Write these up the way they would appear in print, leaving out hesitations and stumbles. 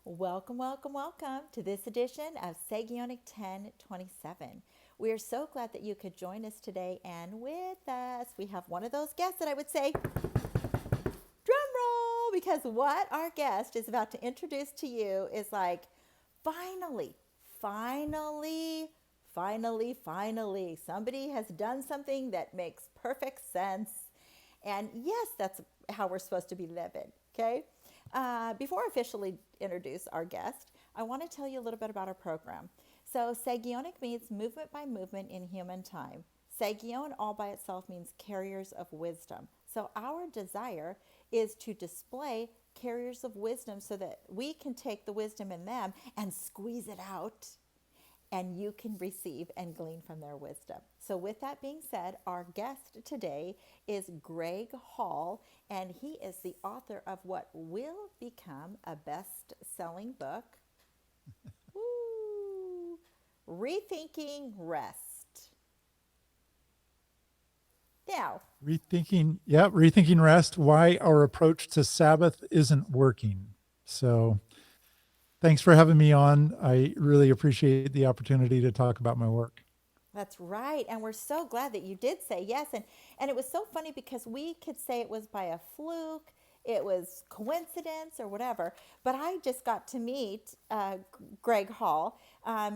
Welcome, welcome, welcome to this edition of Sagionic 1027. We are so glad that you could join us today, and with us, we have one of those guests that I would say, drum roll, because what our guest is about to introduce to you is like, finally, finally, finally, somebody has done something that makes perfect sense. And yes, that's how we're supposed to be living, okay? Before I officially introduce our guest, I want to tell you a little bit about our program. So, Sagionic means movement by movement in human time. Sagion all by itself means carriers of wisdom. So, our desire is to display carriers of wisdom so that we can take the wisdom in them and squeeze it out, and you can receive and glean from their wisdom. So, with that being said, our guest today is Greg Hall, and he is the author of what will become a best selling book. Woo! Rethinking Rest. Now, Rethinking Rest, why our approach to Sabbath isn't working. So thanks for having me on. I really appreciate the opportunity to talk about my work. that's right. And we're so glad that you did say yes. And it was so funny because we could say it was by a fluke, it was coincidence or whatever. But I just got to meet Greg Hall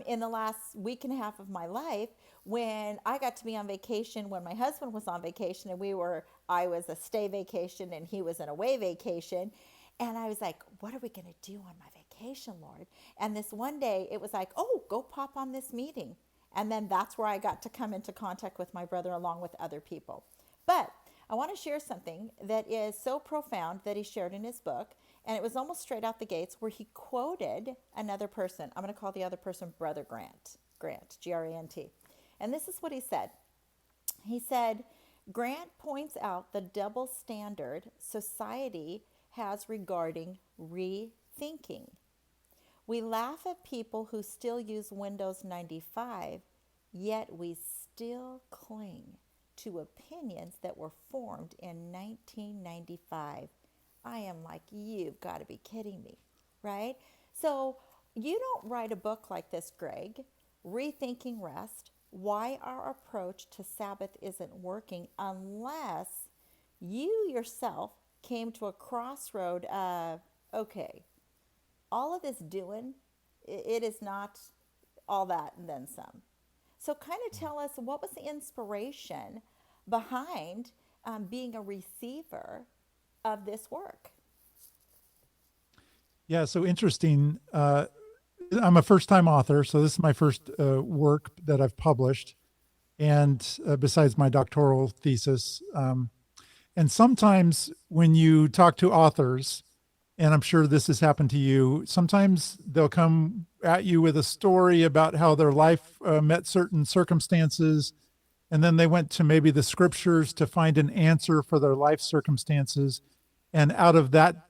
in the last week and a half of my life when I got to be on vacation when my husband was on vacation, and I was a stay vacation and he was an away vacation. And I was like, what are we going to do on my vacation, Lord? And this one day it was like, oh, go pop on this meeting. And then that's where I got to come into contact with my brother along with other people. But I want to share something that is so profound that he shared in his book. And it was almost straight out the gates where he quoted another person. I'm going to call the other person Brother Grant, Grant. And this is what he said. He said, Grant points out the double standard society has regarding rethinking. We laugh at people who still use Windows 95, yet we still cling to opinions that were formed in 1995. I am like, you've got to be kidding me, right? So you don't write a book like this, Greg, Rethinking Rest, why our approach to Sabbath isn't working, unless you yourself came to a crossroad of, okay, all of this doing, it is not all that and then some. So, kind of tell us, what was the inspiration behind being a receiver of this work? Yeah, so interesting. I'm a first-time author, so this is my first work that I've published, and besides my doctoral thesis. And sometimes when you talk to authors, and I'm sure this has happened to you, sometimes they'll come at you with a story about how their life met certain circumstances, and then they went to maybe the scriptures to find an answer for their life circumstances. And out of that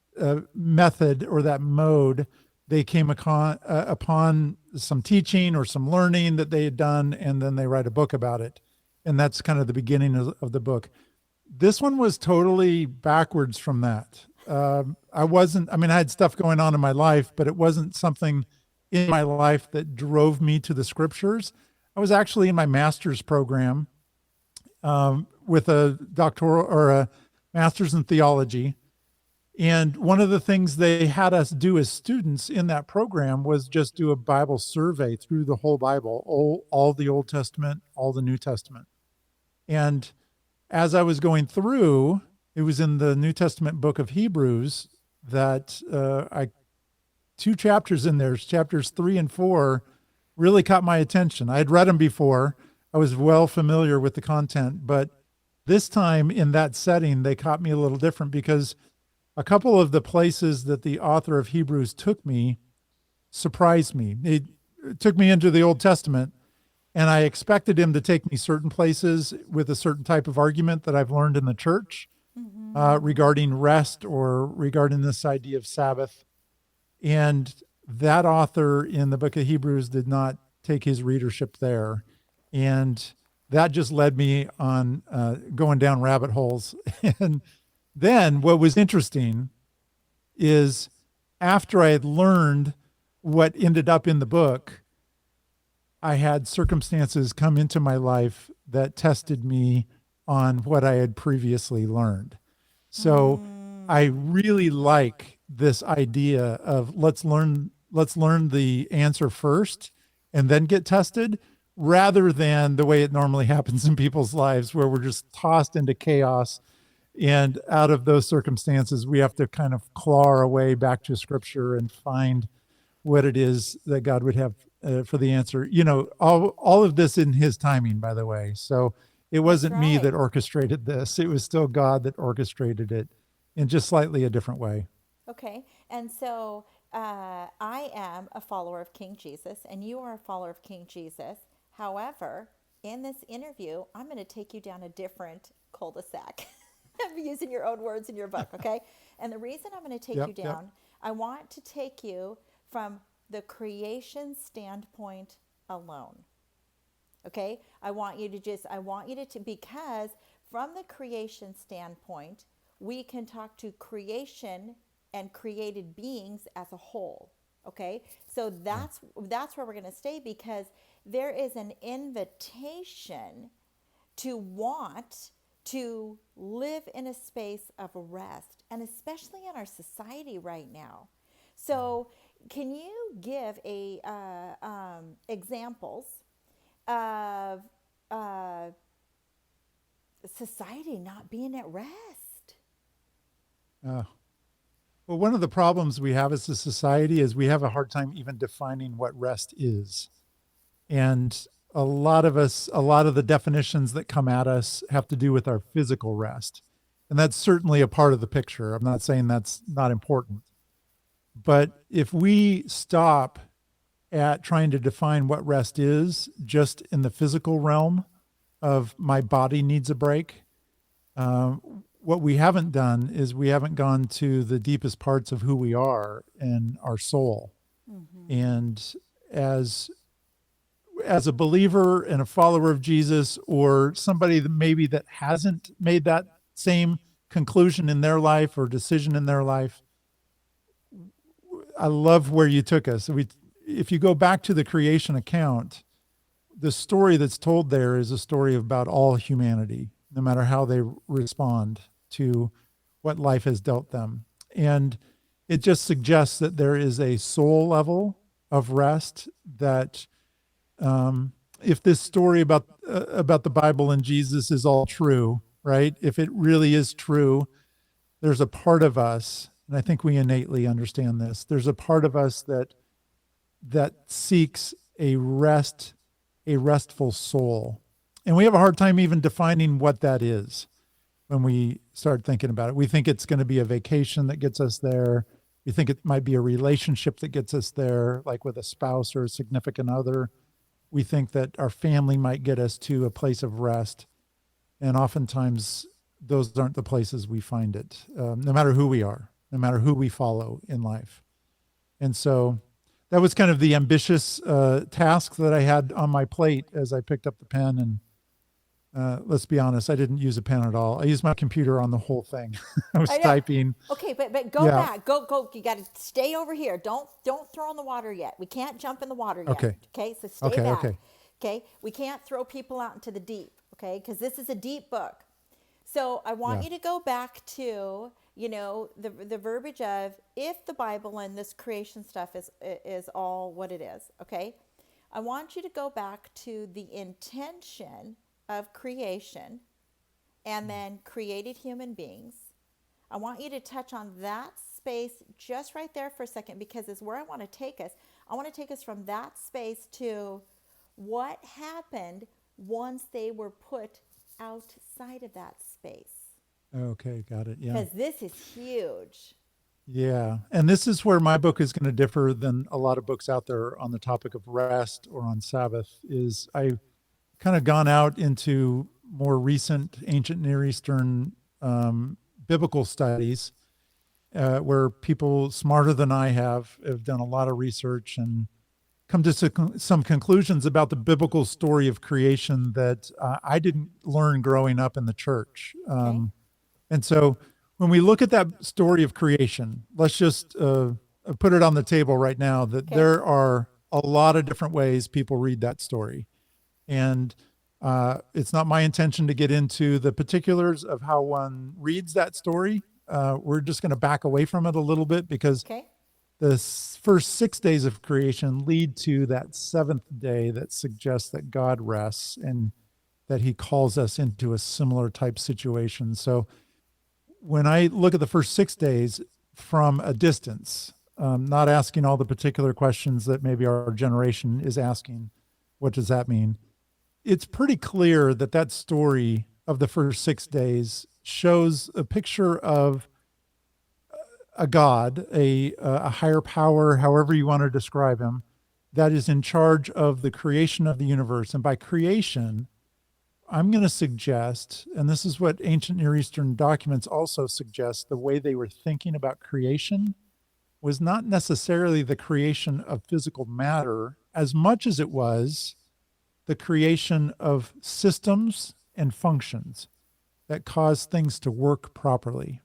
method or that mode, they came upon some teaching or some learning that they had done, and then they write a book about it. And that's kind of the beginning of the book. This one was totally backwards from that. I had stuff going on in my life, but it wasn't something in my life that drove me to the scriptures. I was actually in my master's program with a doctoral or a master's in theology. And one of the things they had us do as students in that program was just do a Bible survey through the whole Bible, all the Old Testament, all the New Testament. And as I was going through, it was in the New Testament book of Hebrews that two chapters in there, chapters 3 and 4, really caught my attention. I had read them before. I was well familiar with the content, but this time in that setting, they caught me a little different because a couple of the places that the author of Hebrews took me surprised me. It took me into the Old Testament, and I expected him to take me certain places with a certain type of argument that I've learned in the church regarding rest or regarding this idea of Sabbath. And that author in the book of Hebrews did not take his readership there. And that just led me on going down rabbit holes. And then what was interesting is after I had learned what ended up in the book, I had circumstances come into my life that tested me on what I had previously learned. So I really like this idea of let's learn the answer first and then get tested, rather than the way it normally happens in people's lives where we're just tossed into chaos, and out of those circumstances we have to kind of claw our way back to scripture and find what it is that God would have for the answer. All of this in his timing, by the way. So it That's wasn't me right. that orchestrated this. It was still God that orchestrated it in just slightly a different way. Okay. And so I am a follower of King Jesus, and you are a follower of King Jesus. However, in this interview, I'm going to take you down a different cul de sac. I'm using your own words in your book, okay? And the reason I'm going to take you Yep. Yep. down, I want to take you from the creation standpoint alone. Okay? I want you to, because from the creation standpoint, we can talk to creation and created beings as a whole. Okay? So Yeah. that's where we're going to stay, because there is an invitation to want to live in a space of rest, and especially in our society right now. So, can you give a examples of uh, society not being at rest? Uh, well, one of the problems we have as a society is we have a hard time even defining what rest is. And a lot of the definitions that come at us have to do with our physical rest. And that's certainly a part of the picture. I'm not saying that's not important. But if we stop at trying to define what rest is just in the physical realm of my body needs a break, what we haven't done is we haven't gone to the deepest parts of who we are and our soul. And as a believer and a follower of Jesus, or somebody that maybe that hasn't made that same conclusion in their life or decision in their life, I love where you took us. If you go back to the creation account, the story that's told there is a story about all humanity, no matter how they respond to what life has dealt them. And it just suggests that there is a soul level of rest that, if this story about the Bible and Jesus is all true, right? If it really is true, there's a part of us, and I think we innately understand this. There's a part of us that seeks a restful soul, and we have a hard time even defining what that is. When we start thinking about it, we think it's going to be a vacation that gets us there. We think it might be a relationship that gets us there, like with a spouse or a significant other. We think that our family might get us to a place of rest. And oftentimes, those aren't the places we find it, no matter who we are, no matter who we follow in life. And so that was kind of the ambitious task that I had on my plate as I picked up the pen. And let's be honest, I didn't use a pen at all. I used my computer on the whole thing. I was I know. typing. Okay, but go Yeah. back. Go. You got to stay over here. Don't throw in the water yet. We can't jump in the water yet. Okay. Okay, so stay Okay. back. Okay. Okay, we can't throw people out into the deep. Okay, because this is a deep book. So I want Yeah. you to go back to the verbiage of, if the Bible and this creation stuff is all what it is. Okay, I want you to go back to the intention of creation and then created human beings. I want you to touch on that space just right there for a second, because it's where I want to take us. I want to take us from that space to what happened once they were put outside of that space. Okay. Got it. Yeah. Because this is huge. Yeah. And this is where my book is going to differ than a lot of books out there on the topic of rest or on Sabbath. Is I kind of gone out into more recent ancient Near Eastern biblical studies, where people smarter than I have done a lot of research and come to some conclusions about the biblical story of creation that I didn't learn growing up in the church. Okay. And so when we look at that story of creation, let's just put it on the table right now that Okay. there are a lot of different ways people read that story. And it's not my intention to get into the particulars of how one reads that story. We're just going to back away from it a little bit because Okay. the first 6 days of creation lead to that seventh day that suggests that God rests and that he calls us into a similar type situation. So when I look at the first 6 days from a distance, not asking all the particular questions that maybe our generation is asking, what does that mean? It's pretty clear that that story of the first 6 days shows a picture of a God, a higher power, however you want to describe him, that is in charge of the creation of the universe. And by creation, I'm going to suggest, and this is what ancient Near Eastern documents also suggest, the way they were thinking about creation was not necessarily the creation of physical matter as much as it was the creation of systems and functions that cause things to work properly.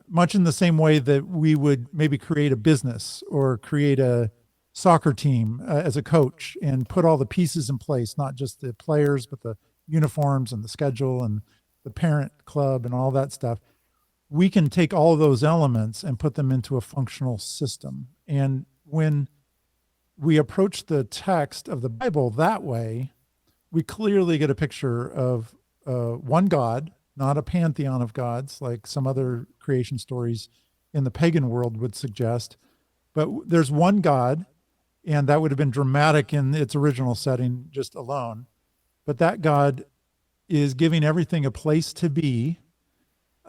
Much in the same way that we would maybe create a business or create a soccer team as a coach and put all the pieces in place, not just the players, but the uniforms and the schedule and the parent club and all that stuff. We can take all of those elements and put them into a functional system. And when we approach the text of the Bible that way, we clearly get a picture of one God, not a pantheon of gods like some other creation stories in the pagan world would suggest, but there's one God, and that would have been dramatic in its original setting just alone. But that God is giving everything a place to be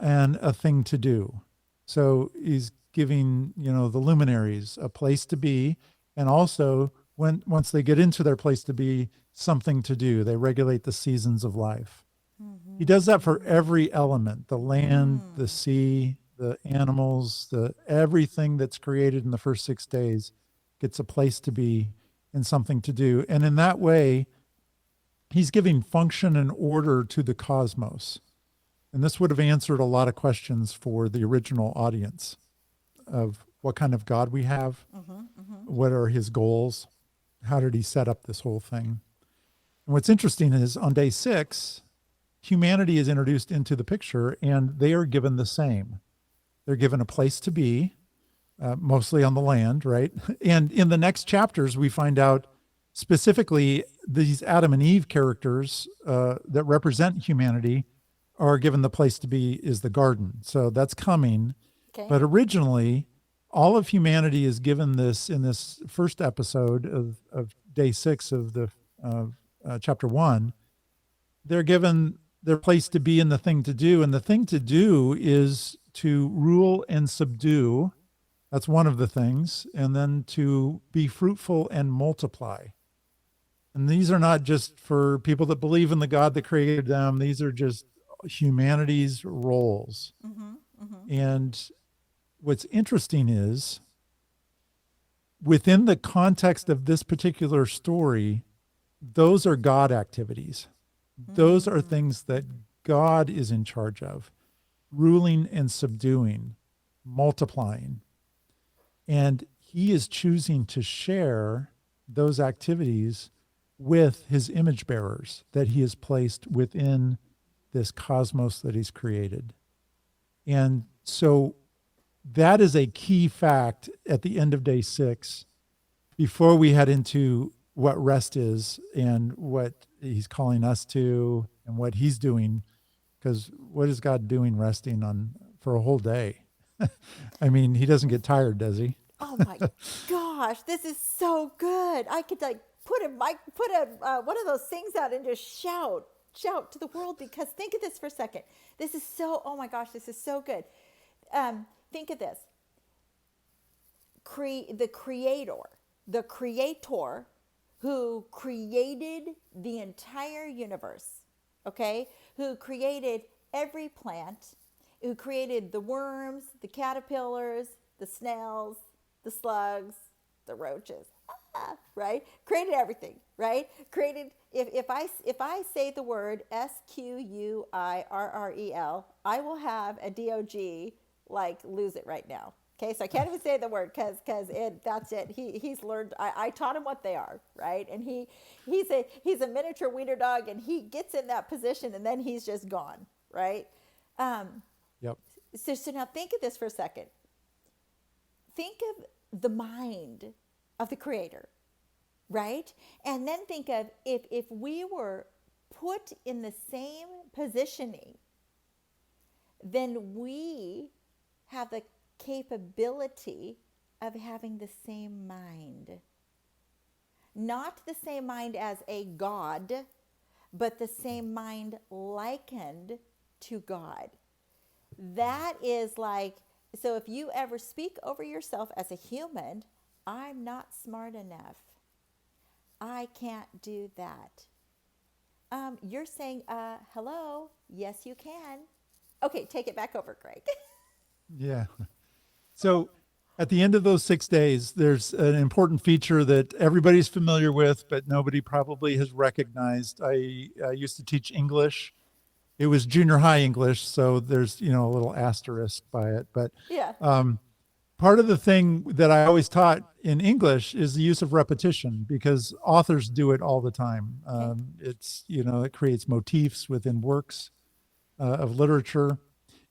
and a thing to do. So he's giving, the luminaries a place to be, and also once they get into their place to be, something to do. They regulate the seasons of life. He does that for every element, the land, the sea, the animals, everything that's created in the first 6 days gets a place to be and something to do. And in that way, he's giving function and order to the cosmos. And this would have answered a lot of questions for the original audience of what kind of God we have, what are his goals, how did he set up this whole thing. And what's interesting is on day 6, humanity is introduced into the picture, and they are given the same. They're given a place to be, mostly on the land, right? And in the next chapters, we find out specifically these Adam and Eve characters that represent humanity are given the place to be is the garden. So that's coming. Okay. But originally, all of humanity is given this in this first episode of day 6 of chapter 1. They're given their place to be and the thing to do. And the thing to do is to rule and subdue. That's one of the things. And then to be fruitful and multiply. And these are not just for people that believe in the God that created them. These are just humanity's roles. And what's interesting is within the context of this particular story, those are God activities. Those are things that God is in charge of, ruling and subduing, multiplying. And he is choosing to share those activities with his image bearers that he has placed within this cosmos that he's created. And so that is a key fact at the end of day 6, before we head into what rest is and what he's calling us to and what he's doing. Because what is God doing resting on for a whole day? I mean, he doesn't get tired, does he? Oh my gosh, this is so good. I could like put a one of those things out and just shout to the world, because think of this for a second. This is so, oh my gosh, this is so good. Think of this. The creator who created the entire universe, okay? Who created every plant, who created the worms, the caterpillars, the snails, the slugs, the roaches, right? Created everything, right? Created, if I say the word SQUIRREL, I will have a DOG like lose it right now, Okay, so I can't even say the word because that's it. He's learned. I taught him what they are, right? And he's a miniature wiener dog, and he gets in that position, and then he's just gone, right? Um, Yep. so now think of this for a second. Think of the mind of the Creator, right? And then think of if we were put in the same positioning, then we have the capability of having the same mind. Not the same mind as a God, but the same mind likened to God. That is like, so if you ever speak over yourself as a human, I'm not smart enough. I can't do that. You're saying, hello, yes, you can. Okay, take it back over, Greg. Yeah. So at the end of those 6 days, there's an important feature that everybody's familiar with, but nobody probably has recognized. I used to teach English. It was junior high English, so there's, a little asterisk by it. But Yeah. part of the thing that I always taught in English is the use of repetition, because authors do it all the time. Okay. It creates motifs within works of literature.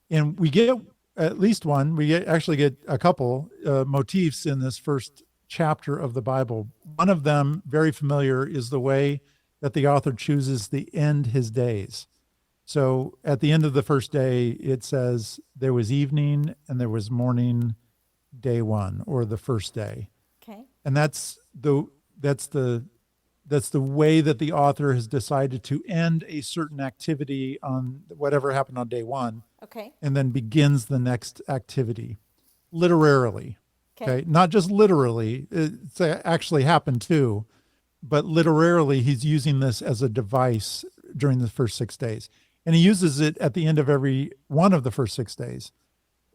And we get at least one, actually get a couple motifs in this first chapter of the Bible. One of them, very familiar, is the way that the author chooses to end his days. So at the end of the first day, it says there was evening and there was morning, day one, or the first day. Okay. And that's the way that the author has decided to end a certain activity on whatever happened on day one, Okay. and then begins the next activity literarily. Okay. Okay. Not just literally, it's actually happened too, but literarily, he's using this as a device during the first 6 days. And he uses it at the end of every one of the first 6 days: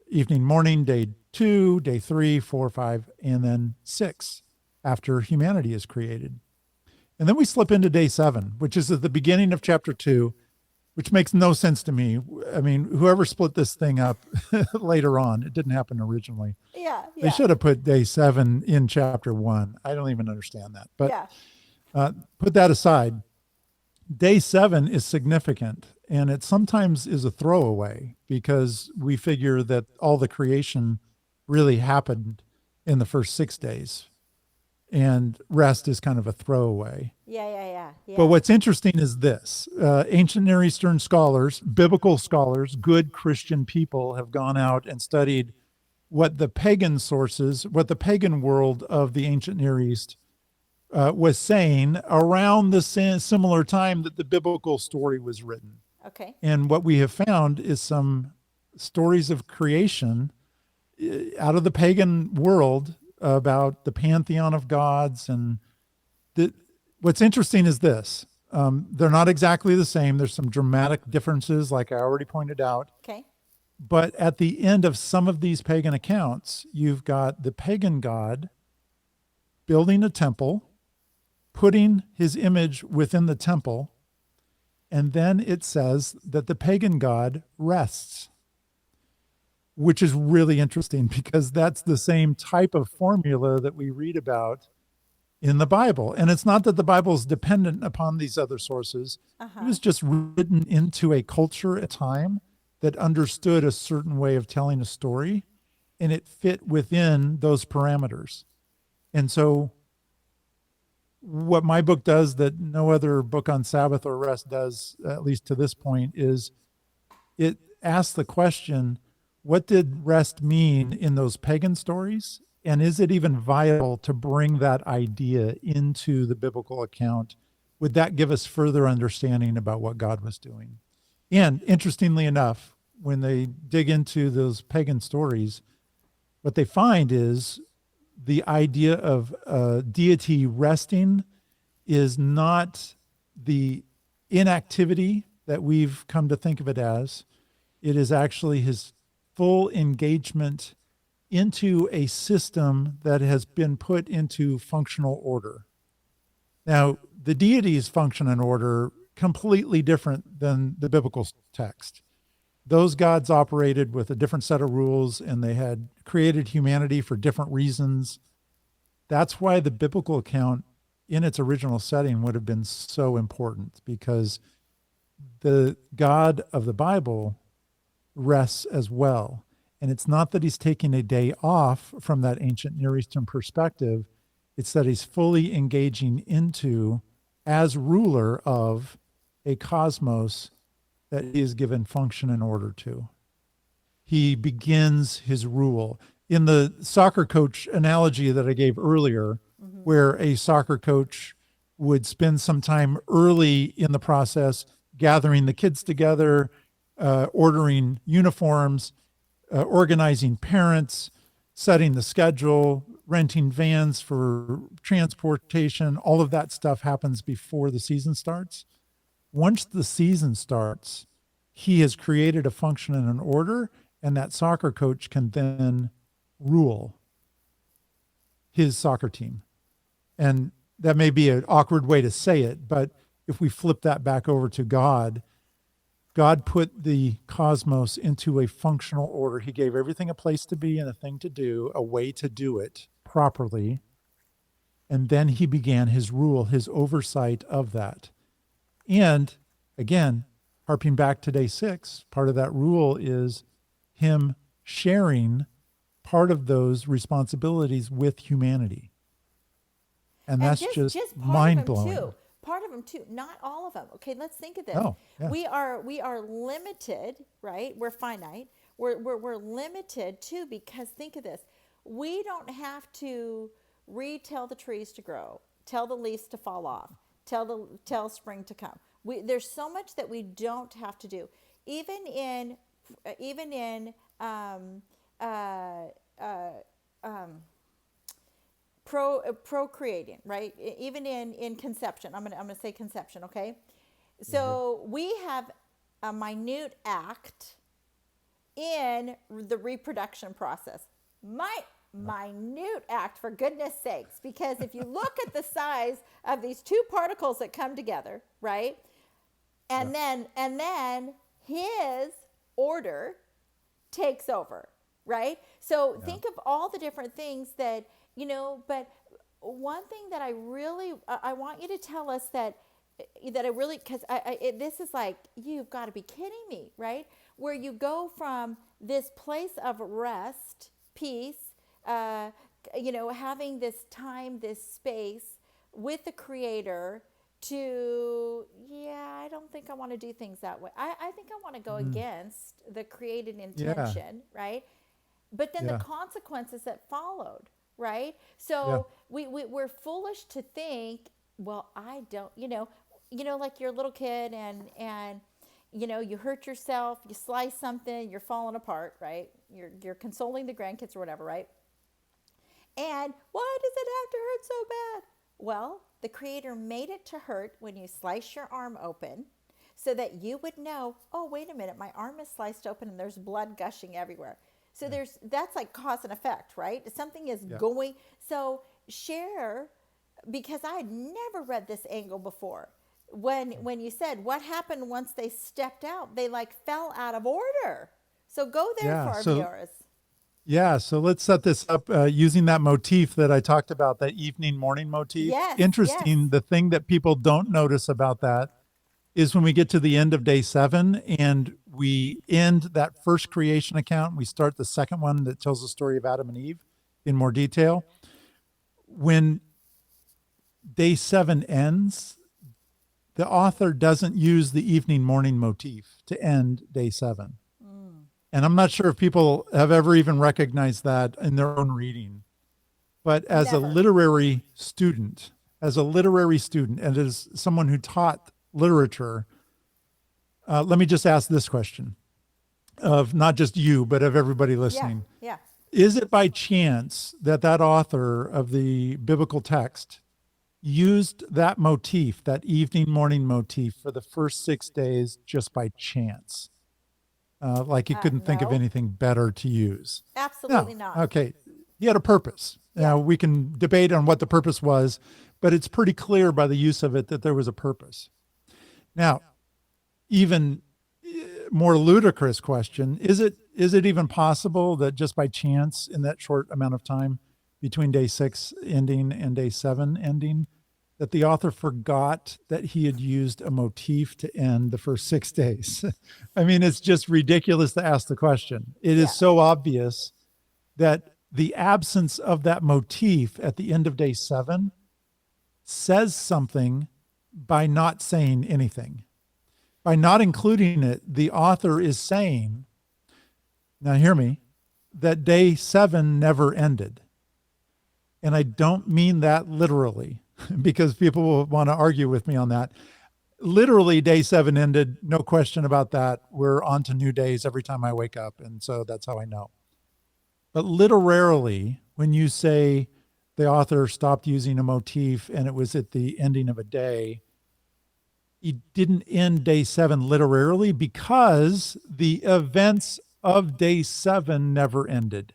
evening, morning, day 2, day 3, 4, 5, and then 6 after humanity is created. And then we slip into day 7, which is at the beginning of chapter 2, which makes no sense to me. I mean, whoever split this thing up later on, it didn't happen originally. Yeah. They should have put day 7 in chapter 1. I don't even understand that. But Yeah. put that aside. Day 7 is significant, and it sometimes is a throwaway, because we figure that all the creation really happened in the first 6 days, and rest is kind of a throwaway. Yeah. But what's interesting is this: ancient Near Eastern scholars, biblical scholars, good Christian people have gone out and studied what the pagan sources, what the pagan world of the ancient Near East was saying around the similar time that the biblical story was written. Okay. And what we have found is some stories of creation out of the pagan world about the pantheon of gods. And what's interesting is this: they're not exactly the same. There's some dramatic differences, like I already pointed out. Okay. But at the end of some of these pagan accounts, you've got the pagan god building a temple, putting his image within the temple, and then it says that the pagan god rests, which is really interesting, because that's the same type of formula that we read about in the Bible. And it's not that the Bible is dependent upon these other sources. It was just written into a culture at a time that understood a certain way of telling a story, and it fit within those parameters. And so what my book does that no other book on Sabbath or rest does, at least to this point, is it asks the question, what did rest mean in those pagan stories? And is it even viable to bring that idea into the biblical account? Would that give us further understanding about what God was doing? And interestingly enough, when they dig into those pagan stories, what they find is the idea of deity resting is not the inactivity that we've come to think of it as. It is actually his full engagement into a system that has been put into functional order. Now, the deities function in order completely different than the biblical text. those gods operated with a different set of rules, and they had created humanity for different reasons. That's why the biblical account in its original setting would have been so important, because the God of the Bible rests as well. And it's not that he's taking a day off from that ancient Near Eastern perspective. It's that he's fully engaging into, as ruler of a cosmos that he is given function and order to. He begins his rule. In the soccer coach analogy that I gave earlier, where a soccer coach would spend some time early in the process gathering the kids together, ordering uniforms, organizing parents, setting the schedule, renting vans for transportation, all of that stuff happens before the season starts. Once the season starts, he has created a function and an order, and that soccer coach can then rule his soccer team. And that may be an awkward way to say it, but if we flip that back over to God, God put the cosmos into a functional order. He gave everything a place to be and a thing to do, a way to do it properly. And then he began his rule, his oversight of that. And again, harping back to day 6, part of that rule is him sharing part of those responsibilities with humanity. And that's just mind-blowing. Part of them too, not all of them. Okay, let's think of this. Oh, yeah. We are limited, right? We're finite. We're limited too, because think of this. We don't have to retell the trees to grow, tell the leaves to fall off, tell spring to come. There's so much that we don't have to do. Even in procreating, right? Even in conception, I'm gonna say conception, okay? So we have a minute act in the reproduction process. Minute act, for goodness sakes, because if you look at the size of these two particles that come together, right? And then his order takes over, right? So think of all the different things that, but one thing that I want you to tell us that I really, because this is like, you've got to be kidding me, right? Where you go from this place of rest, peace, having this time, this space with the Creator to, I don't think I want to do things that way. I think I want to go against the created intention, right? But then the consequences that followed, right? So we're foolish to think, well, I don't, like you're a little kid and you hurt yourself, you slice something, you're falling apart, right? You're consoling the grandkids or whatever, right? And why does it have to hurt so bad? Well, the Creator made it to hurt when you slice your arm open so that you would know, oh, wait a minute, my arm is sliced open and there's blood gushing everywhere. So that's like cause and effect, right? Something is going. So share, because I had never read this angle before. When you said what happened once they stepped out, they like fell out of order. So go there for our viewers. Yeah, so let's set this up using that motif that I talked about, that evening morning motif. Yes, Interesting. The thing that people don't notice about that is when we get to the end of day 7 and we end that first creation account, we start the second one that tells the story of Adam and Eve in more detail. When day 7 ends, the author doesn't use the evening morning motif to end day 7. And I'm not sure if people have ever even recognized that in their own reading. But as a literary student, and as someone who taught literature, let me just ask this question of not just you, but of everybody listening. Yeah. Is it by chance that author of the biblical text used that motif, that evening morning motif, for the first 6 days just by chance? Like he couldn't think of anything better to use? Absolutely not. Okay. He had a purpose. Now, we can debate on what the purpose was, but it's pretty clear by the use of it that there was a purpose. Now, even more ludicrous question, is it even possible that just by chance in that short amount of time between day 6 ending and day 7 ending, that the author forgot that he had used a motif to end the first 6 days? I mean, it's just ridiculous to ask the question. It is Yeah. so obvious that the absence of that motif at the end of day 7 says something by not saying anything. By not including it, the author is saying, now hear me, that day 7 never ended. And I don't mean that literally, because people will want to argue with me on that. Literally, day 7 ended, no question about that. We're on to new days every time I wake up. And so that's how I know. But literarily, when you say the author stopped using a motif and it was at the ending of a day, he didn't end day 7 literally because the events of day 7 never ended.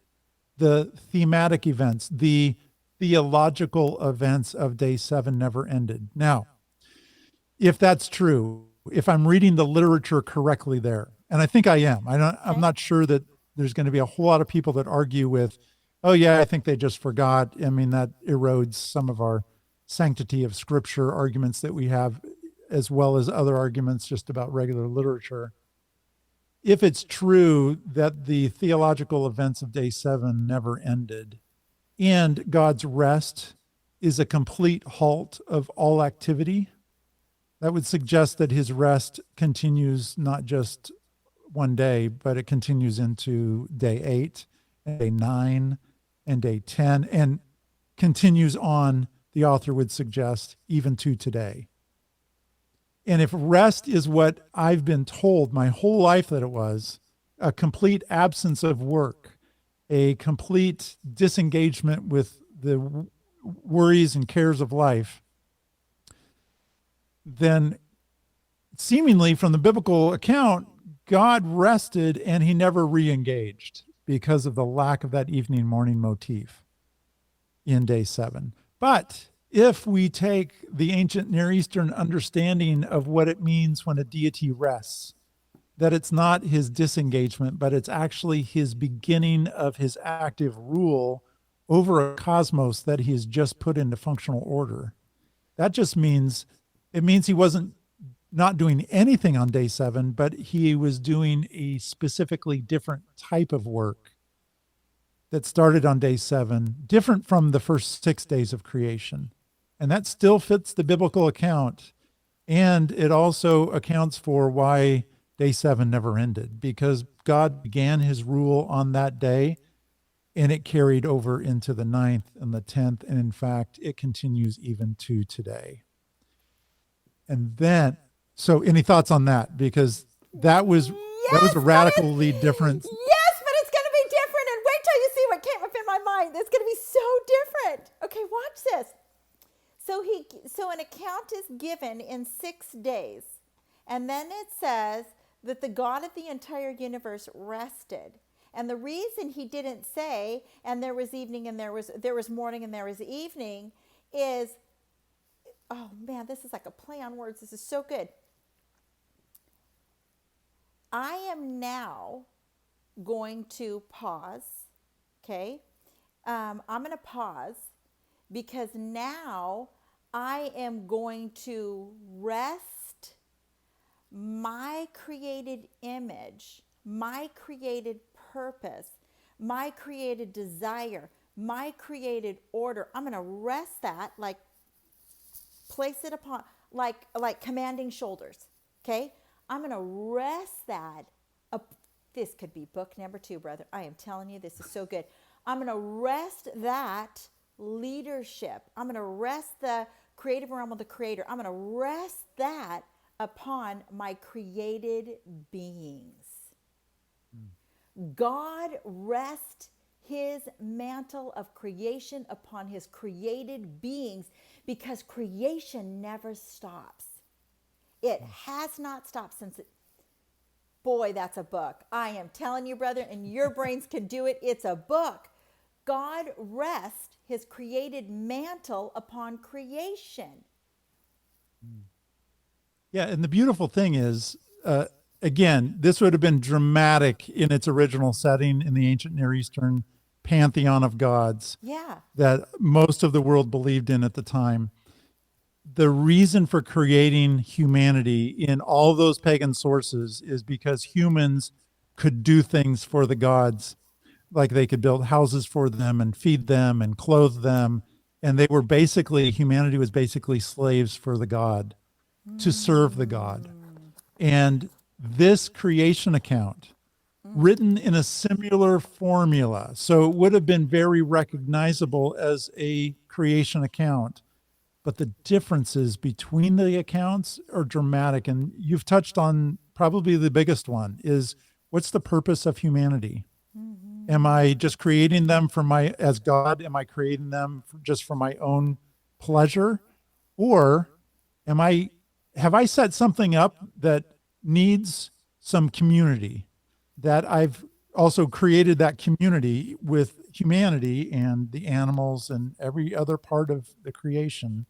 The thematic events, the theological events of day 7 never ended. Now, if that's true, if I'm reading the literature correctly there, and I think I am, I'm not sure that there's going to be a whole lot of people that argue with, oh yeah, I think they just forgot. I mean, that erodes some of our sanctity of scripture arguments that we have, as well as other arguments just about regular literature. If it's true that the theological events of day 7 never ended, and God's rest is a complete halt of all activity, that would suggest that his rest continues not just one day, but it continues into day 8 and day 9 and day 10 and continues on, the author would suggest, even to today. And if rest is what I've been told my whole life that it was, a complete absence of work, a complete disengagement with the worries and cares of life, then seemingly from the biblical account, God rested and he never re-engaged because of the lack of that evening morning motif in day 7. But if we take the ancient Near Eastern understanding of what it means when a deity rests, that it's not his disengagement, but it's actually his beginning of his active rule over a cosmos that he has just put into functional order. That just means, it means he wasn't not doing anything on day 7, but he was doing a specifically different type of work that started on day 7, different from the first 6 days of creation. And that still fits the biblical account. And it also accounts for why day 7 never ended, because God began his rule on that day and it carried over into the 9th and the 10th. And in fact, it continues even to today. And then, so any thoughts on that? Because that was a radically different. Yes, but it's going to be different. And wait till you see what came up in my mind. It's going to be so different. Okay, watch this. So an account is given in 6 days. And then it says that the God of the entire universe rested. And the reason he didn't say, and there was evening and there was morning and there was evening, is, oh man, this is like a play on words. This is so good. I am now going to pause. Okay. I'm going to pause because now I am going to rest my created image, my created purpose, my created desire, my created order. I'm going to rest that, like place it upon, like commanding shoulders. Okay. I'm going to rest that up. This could be book number 2, brother. I am telling you, this is so good. I'm going to rest that leadership. I'm going to rest the creative realm of the creator. I'm going to rest that upon my created beings. God rests his mantle of creation upon his created beings because creation never stops. It has not stopped since it. Boy, that's a book. I am telling you, brother, and your brains can do it. It's a book. God rests his created mantle upon creation. Yeah, and the beautiful thing is, again, this would have been dramatic in its original setting in the ancient Near Eastern pantheon of gods Yeah. that most of the world believed in at the time. The reason for creating humanity in all those pagan sources is because humans could do things for the gods, like they could build houses for them and feed them and clothe them. And they were basically, humanity was basically slaves for the god to serve the god. And this creation account, written in a similar formula, so it would have been very recognizable as a creation account, but the differences between the accounts are dramatic. And you've touched on probably the biggest one is, what's the purpose of humanity? Am I just creating them for my, as God, am I creating them just for my own pleasure? Or have I set something up that needs some community, that I've also created that community with humanity and the animals and every other part of the creation?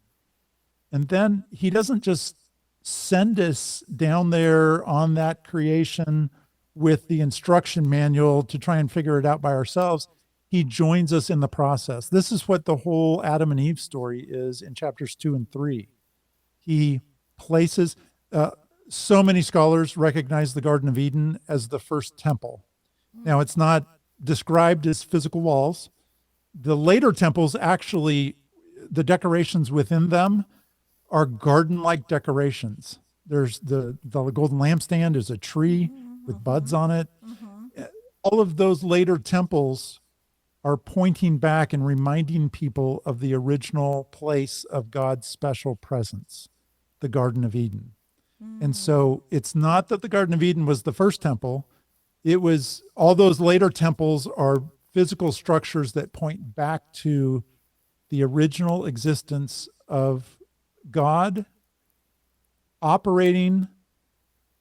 And then he doesn't just send us down there on that creation with the instruction manual to try and figure it out by ourselves. He joins us in the process. This is what the whole Adam and Eve story is in chapters 2 and 3. He places, so many scholars recognize the Garden of Eden as the first temple. Now, it's not described as physical walls. The later temples, actually, the decorations within them are garden-like decorations. There's the golden lampstand is a tree with buds on it. All of those later temples are pointing back and reminding people of the original place of God's special presence, the Garden of Eden. And so it's not that the Garden of Eden was the first temple. It was, all those later temples are physical structures that point back to the original existence of God operating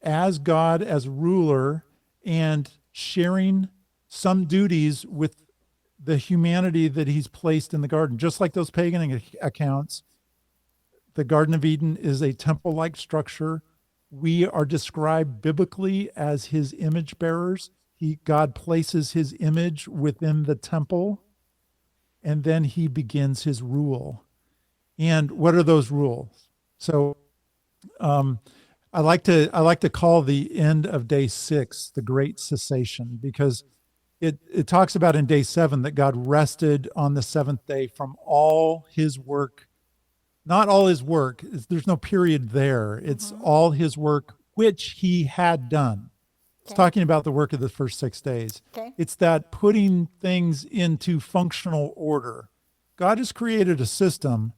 as God, as ruler, and sharing some duties with the humanity that he's placed in the garden. Just like those pagan accounts, the Garden of Eden is a temple-like structure. We are described biblically as his image bearers. God places his image within the temple, and then he begins his rule. And what are those rules? So I like to call the end of day 6 the great cessation, because it talks about in day 7 that God rested on the 7th day from all his work. Not all his work, there's no period there. It's all his work which he had done. It's talking about the work of the first 6 days. Okay. It's that putting things into functional order. God has created a system.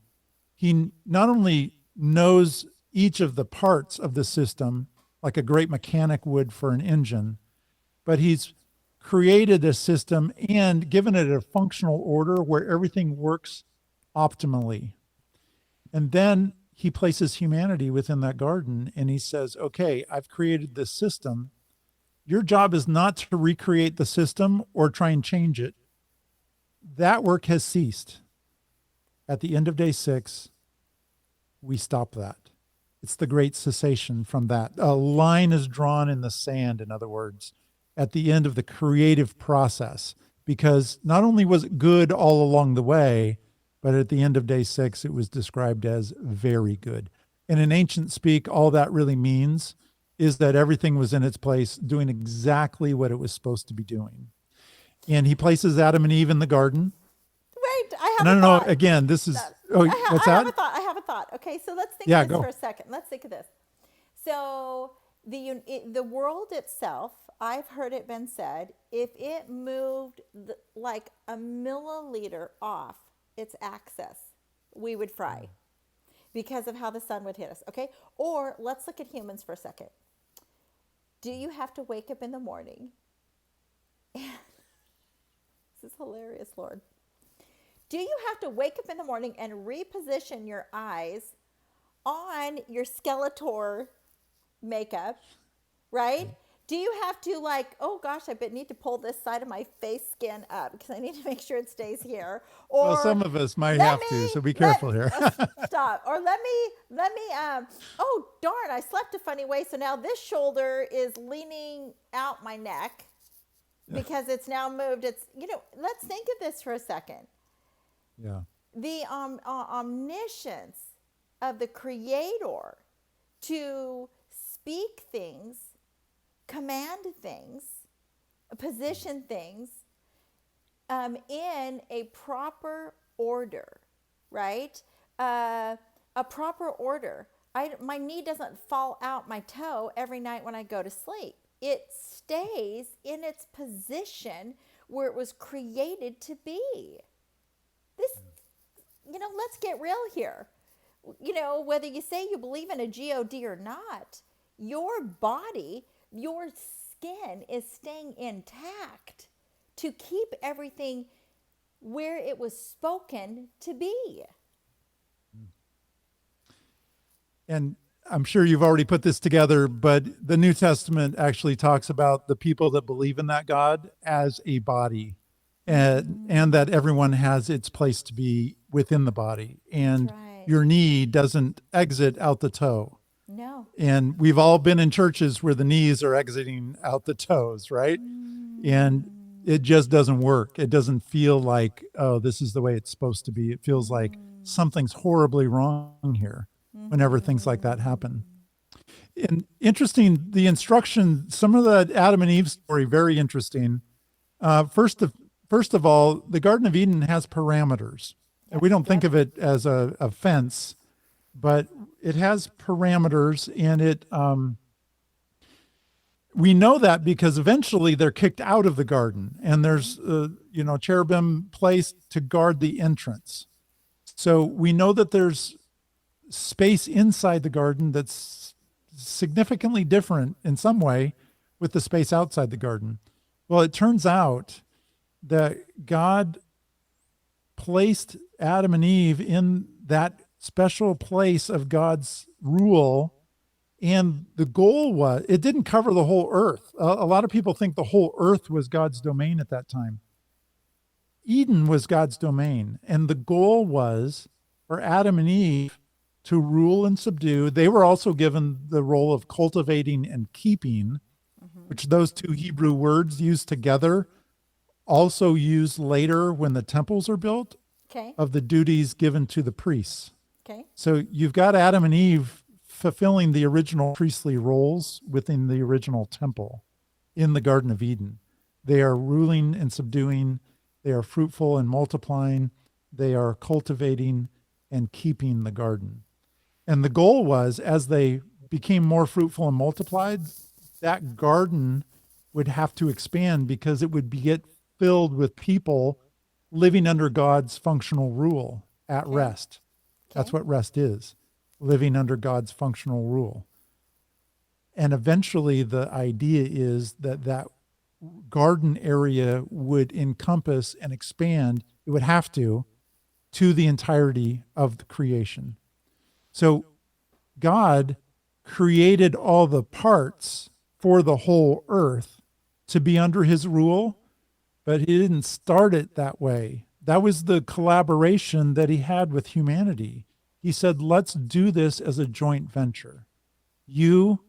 He not only knows each of the parts of the system, like a great mechanic would for an engine, but he's created a system and given it a functional order where everything works optimally. And then he places humanity within that garden and he says, okay, I've created this system. Your job is not to recreate the system or try and change it. That work has ceased. At the end of day 6, we stop that. It's the great cessation from that. A line is drawn in the sand, in other words, at the end of the creative process, because not only was it good all along the way, but at the end of day 6, it was described as very good. And in ancient speak, all that really means is that everything was in its place, doing exactly what it was supposed to be doing. And he places Adam and Eve in the garden. Wait, I have And a I don't thought. know, again, this is, what's I that? have a thought. I have a thought. Okay, so let's think Yeah, of this go. for a second. Let's think of this. So the world itself, I've heard it been said, if it moved like a milliliter off its axis, we would fry because of how the sun would hit us. Okay, or let's look at humans for a second. Do you have to wake up in the morning? This is hilarious, Lord. Do you have to wake up in the morning and reposition your eyes on your Skeletor makeup, right? Do you have to like, oh gosh, need to pull this side of my face skin up because I need to make sure it stays here? Well, Or some of us might let have to, me so be let careful here. stop. Or let me oh darn, I slept a funny way, so now this shoulder is leaning out my neck because it's now moved. It's, let's think of this for a second. Yeah. The omniscience of the creator to speak things, command things, position things in a proper order, right? A proper order. My knee doesn't fall out my toe every night when I go to sleep. It stays in its position where it was created to be. This, let's get real here. Whether you say you believe in a God or not, your body, your skin is staying intact to keep everything where it was spoken to be. And I'm sure you've already put this together, but the New Testament actually talks about the people that believe in that God as a body, and that everyone has its place to be within the body. And right. Your knee doesn't exit out the toe. No. And we've all been in churches where the knees are exiting out the toes, right? And it just doesn't work. It doesn't feel like, oh, this is the way it's supposed to be. It feels like something's horribly wrong here whenever things like that happen. And interesting, the instruction, some of the Adam and Eve story, very interesting. First of all, the Garden of Eden has parameters. And we don't think of it as a fence, but it has parameters, and we know that because eventually they're kicked out of the garden, and there's cherubim placed to guard the entrance. So we know that there's space inside the garden that's significantly different in some way with the space outside the garden. Well, it turns out that God placed Adam and Eve in that special place of God's rule. And the goal was, it didn't cover the whole earth. A lot of people think the whole earth was God's domain at that time. Eden was God's domain. And the goal was for Adam and Eve to rule and subdue. They were also given the role of cultivating and keeping, which those two Hebrew words used together also used later when the temples are built, of the duties given to the priests. Okay. So you've got Adam and Eve fulfilling the original priestly roles within the original temple in the Garden of Eden. They are ruling and subduing. They are fruitful and multiplying. They are cultivating and keeping the garden. And the goal was, as they became more fruitful and multiplied, that garden would have to expand because it would get filled with people living under God's functional rule at rest. That's what rest is, living under God's functional rule. And eventually the idea is that garden area would encompass and expand, it would have to the entirety of the creation. So God created all the parts for the whole earth to be under his rule, but he didn't start it that way. That was the collaboration that he had with humanity. He said, let's do this as a joint venture. You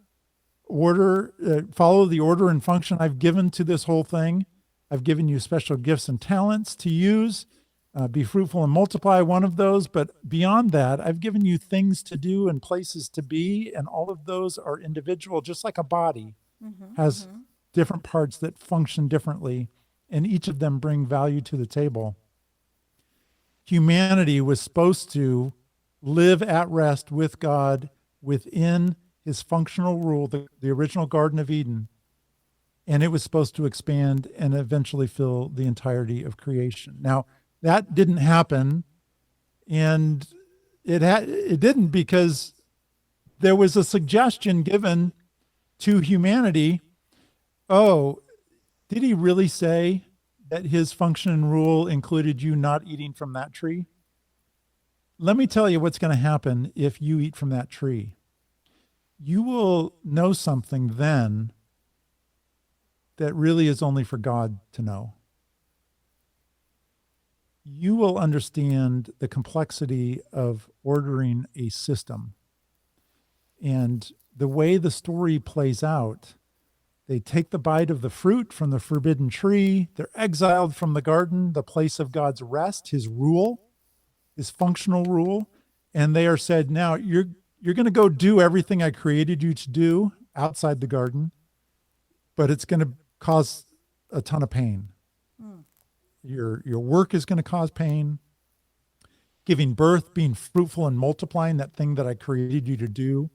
follow the order and function I've given to this whole thing. I've given you special gifts and talents to use. Be fruitful and multiply, one of those. But beyond that, I've given you things to do and places to be. And all of those are individual, just like a body has different parts that function differently. And each of them bring value to the table. Humanity was supposed to live at rest with God within his functional rule, the original Garden of Eden. And it was supposed to expand and eventually fill the entirety of creation. Now, that didn't happen, and it didn't because there was a suggestion given to humanity. Oh, did he really say that his function and rule included you not eating from that tree? Let me tell you what's going to happen if you eat from that tree. You will know something then that really is only for God to know. You will understand the complexity of ordering a system. And the way the story plays out, they take the bite of the fruit from the forbidden tree. They're exiled from the garden, the place of God's rest, his rule, his functional rule. And they are said, now you're going to go do everything I created you to do outside the garden, but it's going to cause a ton of pain. Your work is going to cause pain. Giving birth, being fruitful and multiplying, that thing that I created you to do,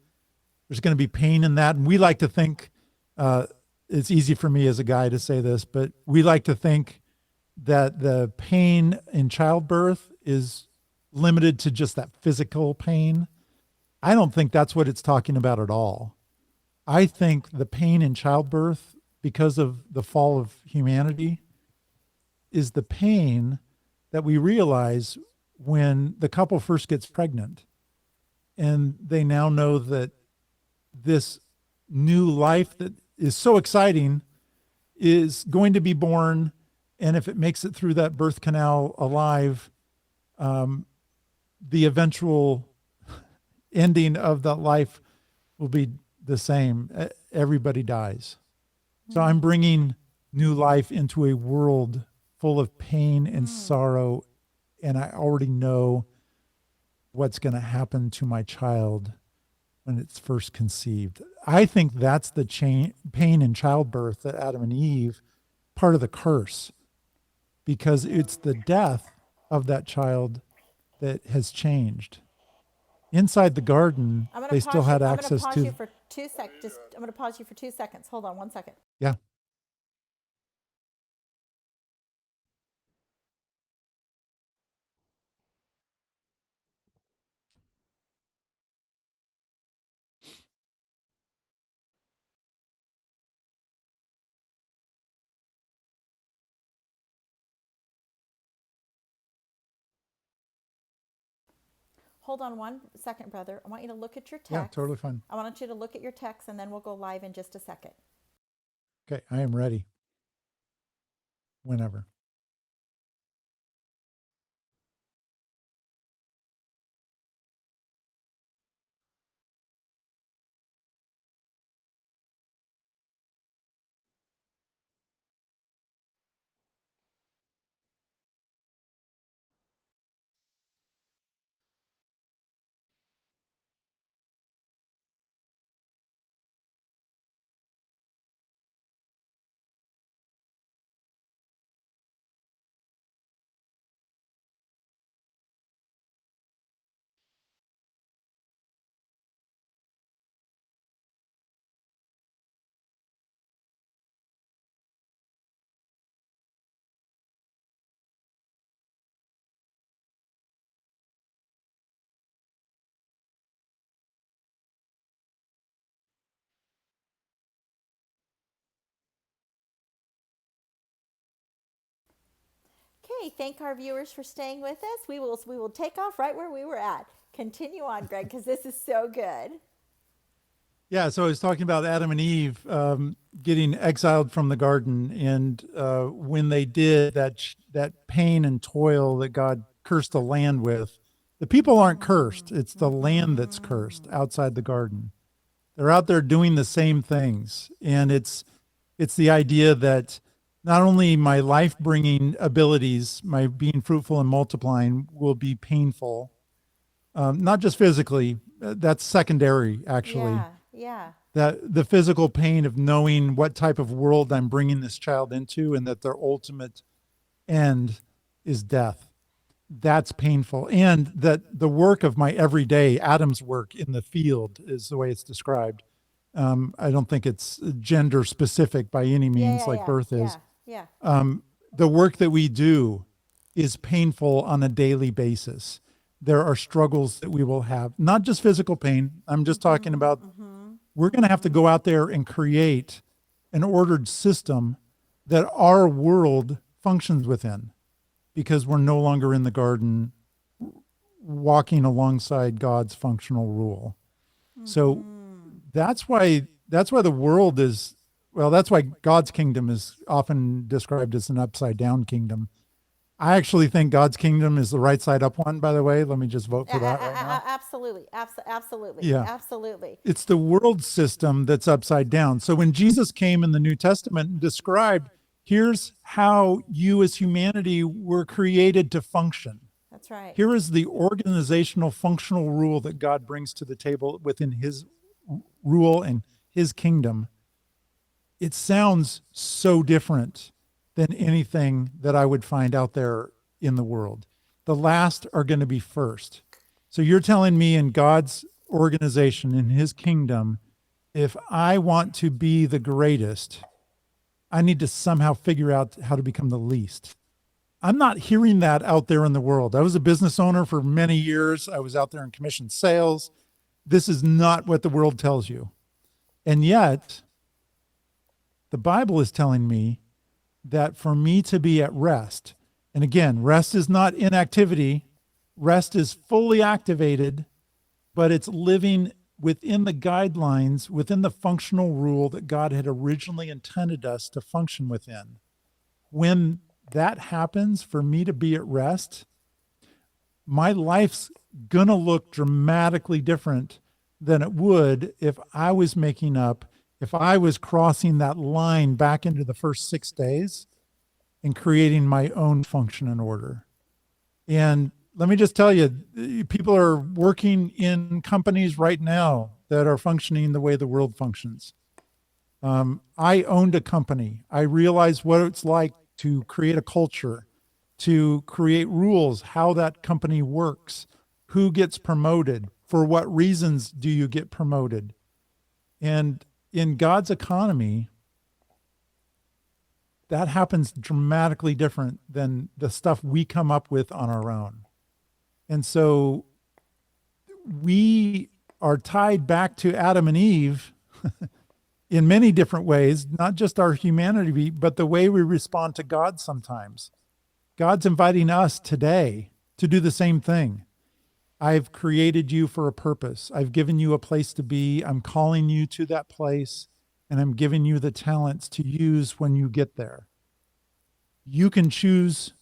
there's going to be pain in that. And we like to think, it's easy for me as a guy to say this, but we like to think that the pain in childbirth is limited to just that physical pain. I don't think that's what it's talking about at all. I think the pain in childbirth, because of the fall of humanity, is the pain that we realize when the couple first gets pregnant and they now know that this new life that is so exciting is going to be born. And if it makes it through that birth canal alive, the eventual ending of that life will be the same. Everybody dies. So I'm bringing new life into a world full of pain and sorrow. And I already know what's going to happen to my child when it's first conceived. I think that's the pain in childbirth that Adam and Eve, part of the curse, because it's the death of that child that has changed. Inside the garden, they still had access I'm to. going to pause you for 2 seconds. I'm going to pause you for 2 seconds. Hold on 1 second. Yeah. Hold on 1 second, brother. I want you to look at your text. Yeah, totally fine. I want you to look at your text, and then we'll go live in just a second. Okay, I am ready. Whenever. Okay, thank our viewers for staying with us. We will take off right where we were at. Continue on, Greg, because this is so good. Yeah, so I was talking about Adam and Eve getting exiled from the garden, and when they did that pain and toil that God cursed the land with, the people aren't cursed. It's the land that's cursed outside the garden. They're out there doing the same things, and it's the idea that not only my life-bringing abilities, my being fruitful and multiplying, will be painful, not just physically. That's secondary, actually. Yeah, yeah. That the physical pain of knowing what type of world I'm bringing this child into, and that their ultimate end is death. That's painful. And that the work of my everyday, Adam's work in the field, is the way it's described. I don't think it's gender specific by any means, like birth is. Yeah. The work that we do is painful on a daily basis. There are struggles that we will have, not just physical pain. I'm just talking about we're going to have to go out there and create an ordered system that our world functions within, because we're no longer in the garden walking alongside God's functional rule. So that's why the world is well, that's why God's kingdom is often described as an upside down kingdom. I actually think God's kingdom is the right side up one, by the way. Let me just vote for that right now. Absolutely, absolutely, Yeah. absolutely. It's the world system that's upside down. So when Jesus came in the New Testament and described, here's how you as humanity were created to function. That's right. Here is the organizational functional rule that God brings to the table within his rule and his kingdom. It sounds so different than anything that I would find out there in the world. The last are going to be first. So you're telling me in God's organization, in his kingdom, if I want to be the greatest, I need to somehow figure out how to become the least. I'm not hearing that out there in the world. I was a business owner for many years. I was out there in commission sales. This is not what the world tells you. And yet, the Bible is telling me that for me to be at rest, and again, rest is not inactivity, rest is fully activated, but it's living within the guidelines, within the functional rule that God had originally intended us to function within. When that happens, for me to be at rest, my life's gonna look dramatically different than it would if I was making up, if I was crossing that line back into the first 6 days and creating my own function and order. And let me just tell you, people are working in companies right now that are functioning the way the world functions. I owned a company. I realized what it's like to create a culture, to create rules, how that company works, who gets promoted, for what reasons do you get promoted. And in God's economy, that happens dramatically different than the stuff we come up with on our own. And so we are tied back to Adam and Eve in many different ways, not just our humanity, but the way we respond to God sometimes. God's inviting us today to do the same thing. I've created you for a purpose. I've given you a place to be. I'm calling you to that place, and I'm giving you the talents to use when you get there. You can choose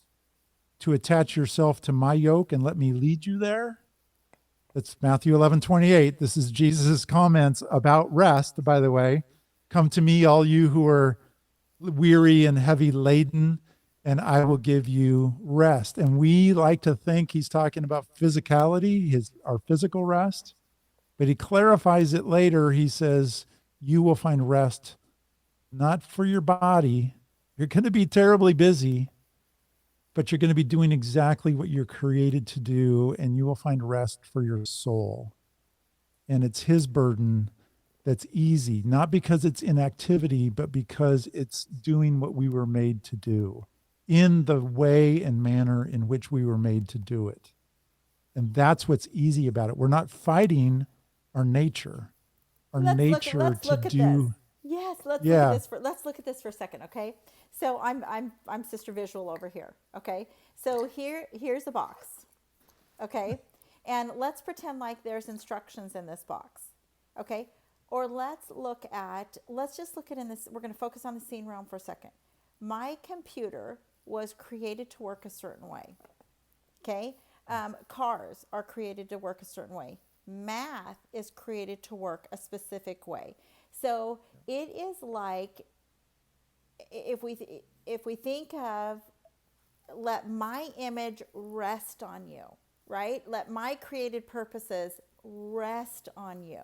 to attach yourself to my yoke and let me lead you there. That's Matthew 11:28. This is Jesus' comments about rest, by the way. Come to me, all you who are weary and heavy laden, and I will give you rest. And we like to think he's talking about physicality, our physical rest, but he clarifies it later. He says, you will find rest not for your body. You're going to be terribly busy, but you're going to be doing exactly what you're created to do, and you will find rest for your soul. And it's his burden that's easy, not because it's inactivity, but because it's doing what we were made to do in the way and manner in which we were made to do it. And that's what's easy about it. We're not fighting our nature. Let's look at this. Yes, let's look at this for a second, okay? So I'm Sister Visual over here, okay? So here's a box, okay? And let's pretend like there's instructions in this box, okay? Or let's just look at in this, we're going to focus on the scene realm for a second. My computer was created to work a certain way, okay? Cars are created to work a certain way. Math is created to work a specific way. So it is like, if we think of, let my image rest on you, right? Let my created purposes rest on you,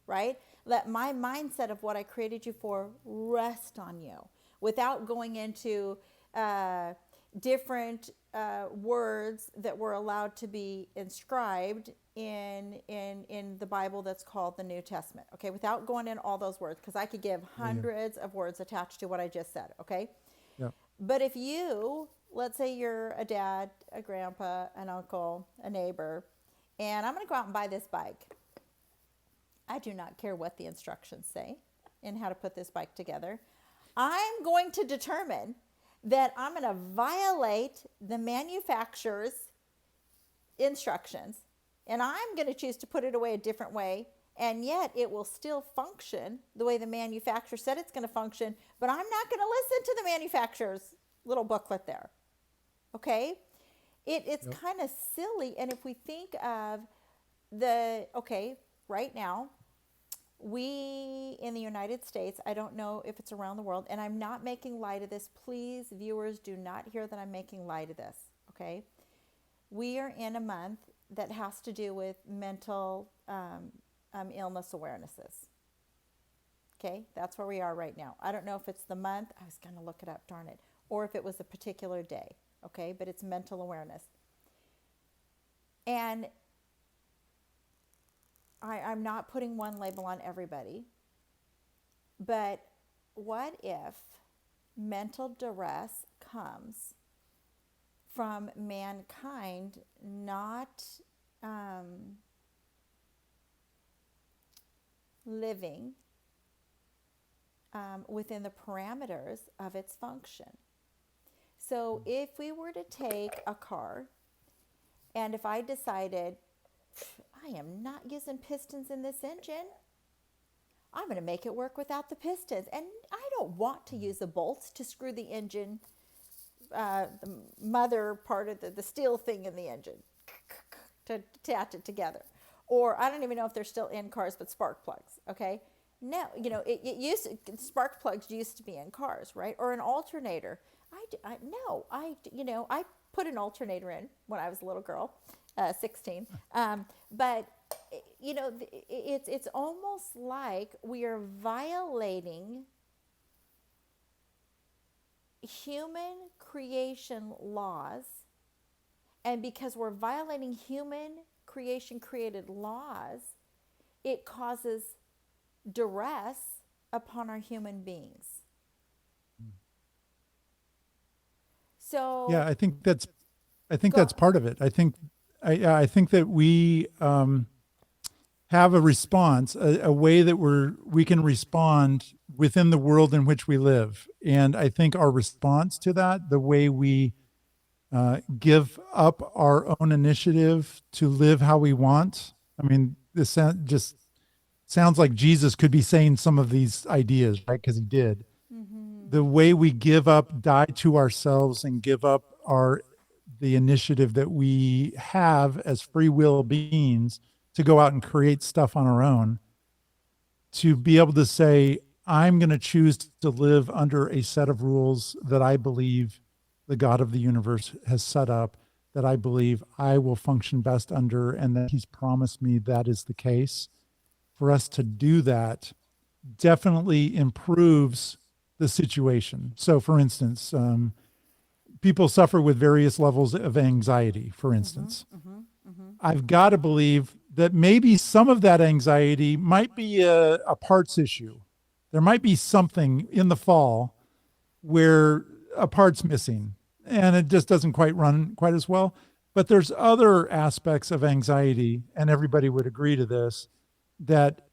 right? Let my mindset of what I created you for rest on you, without going into different words that were allowed to be inscribed in the Bible that's called the New Testament, okay? Without going in all those words, because I could give hundreds of words attached to what I just said, okay? Yeah. But if you, let's say you're a dad, a grandpa, an uncle, a neighbor, and I'm going to go out and buy this bike. I do not care what the instructions say in how to put this bike together. I'm going to determine that I'm going to violate the manufacturer's instructions, and I'm going to choose to put it away a different way, and yet it will still function the way the manufacturer said it's going to function, but I'm not going to listen to the manufacturer's little booklet there. Okay? It's Yep. kind of silly. And if we think of right now, we in the United States, I don't know if it's around the world, and I'm not making light of this. Please, viewers, do not hear that I'm making light of this. Okay? We are in a month that has to do with mental illness awarenesses. Okay, that's where we are right now. I don't know if it's the month. I was going to look it up, darn it. Or if it was a particular day. Okay, but it's mental awareness. And I'm not putting one label on everybody. But what if mental duress comes from mankind not living within the parameters of its function? So if we were to take a car, and if I decided, I am not using pistons in this engine, I'm going to make it work without the pistons. And I don't want to use the bolts to screw the engine, the mother part of the steel thing in the engine to attach it together. Or I don't even know if they're still in cars, but spark plugs, okay? No, spark plugs used to be in cars, right? Or an alternator. I put an alternator in when I was a little girl, 16. But it's almost like we are violating human creation laws, and because we're violating human creation created laws, it causes duress upon our human beings. So Yeah, I think that's part of it. I think that we have a response, a way that we can respond within the world in which we live. And I think our response to that, the way we give up our own initiative to live how we want. I mean, this just sounds like Jesus could be saying some of these ideas, right? Because he did. Mm-hmm. The way we give up, die to ourselves, and give up the initiative that we have as free will beings to go out and create stuff on our own, to be able to say, I'm going to choose to live under a set of rules that I believe the God of the universe has set up, that I believe I will function best under, and that he's promised me that is the case. For us to do that definitely improves the situation. So, for instance, people suffer with various levels of anxiety, for instance. I've got to believe that maybe some of that anxiety might be a parts issue. There might be something in the fall where a part's missing and it just doesn't quite run quite as well. But there's other aspects of anxiety, and everybody would agree to this, that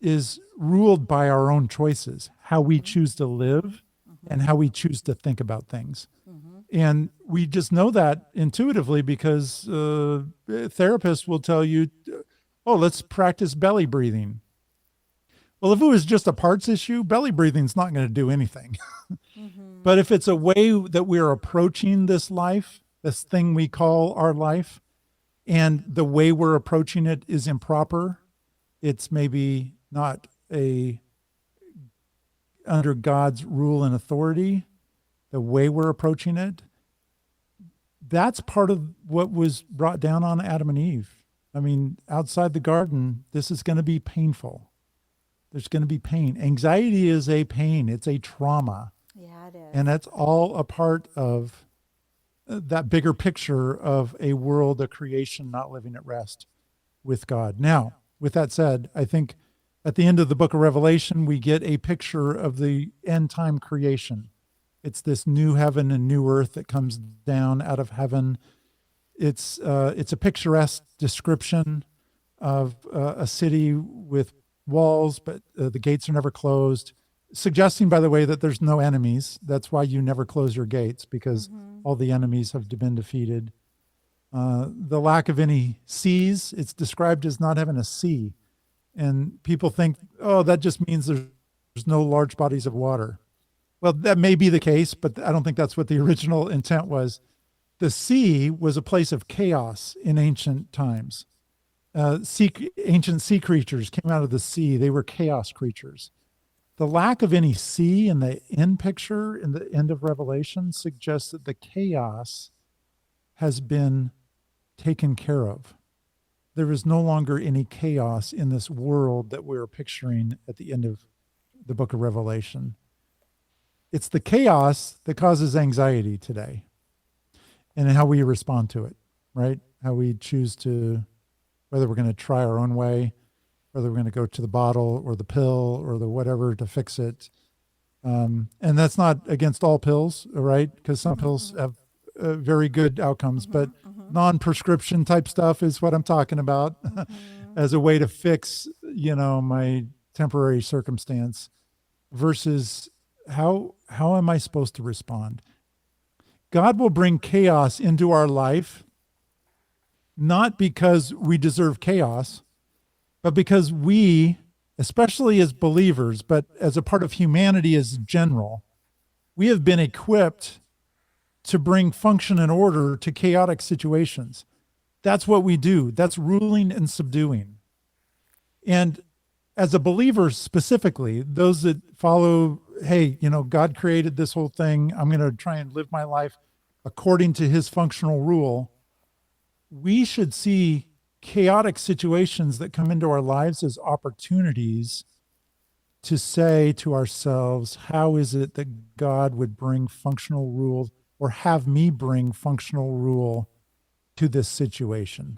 is ruled by our own choices, how we choose to live and how we choose to think about things. And we just know that intuitively because therapists will tell you, oh, let's practice belly breathing. Well, if it was just a parts issue, belly breathing's not going to do anything. But if it's a way that we're approaching this life, this thing we call our life, and the way we're approaching it is improper, it's maybe not under God's rule and authority, the way we're approaching it, that's part of what was brought down on Adam and Eve. I mean, outside the garden, this is going to be painful. There's going to be pain. Anxiety is a pain. It's a trauma. Yeah, it is. And that's all a part of that bigger picture of a world, a creation not living at rest with God. Now, with that said, I think at the end of the book of Revelation, we get a picture of the end time creation. It's this new heaven and new earth that comes down out of heaven. It's a picturesque description of a city with walls, but the gates are never closed, suggesting, by the way, that there's no enemies. That's why you never close your gates, because all the enemies have been defeated. The lack of any seas, it's described as not having a sea. And people think, oh, that just means there's no large bodies of water. Well, that may be the case, but I don't think that's what the original intent was. The sea was a place of chaos in ancient times. Ancient sea creatures came out of the sea. They were chaos creatures. The lack of any sea in the end picture, in the end of Revelation, suggests that the chaos has been taken care of. There is no longer any chaos in this world that we're picturing at the end of the book of Revelation. It's the chaos that causes anxiety today and how we respond to it, right? How we choose to, whether we're going to try our own way, whether we're going to go to the bottle or the pill or the whatever to fix it. And that's not against all pills, right? Because some pills have very good outcomes, but non-prescription type stuff is what I'm talking about as a way to fix, my temporary circumstance versus how am I supposed to respond? God will bring chaos into our life, not because we deserve chaos, but because we, especially as believers, but as a part of humanity as general, we have been equipped to bring function and order to chaotic situations. That's what we do. That's ruling and subduing. And as a believer specifically, those that follow, hey, God created this whole thing. I'm going to try and live my life according to his functional rule. We should see chaotic situations that come into our lives as opportunities to say to ourselves, how is it that God would bring functional rule or have me bring functional rule to this situation?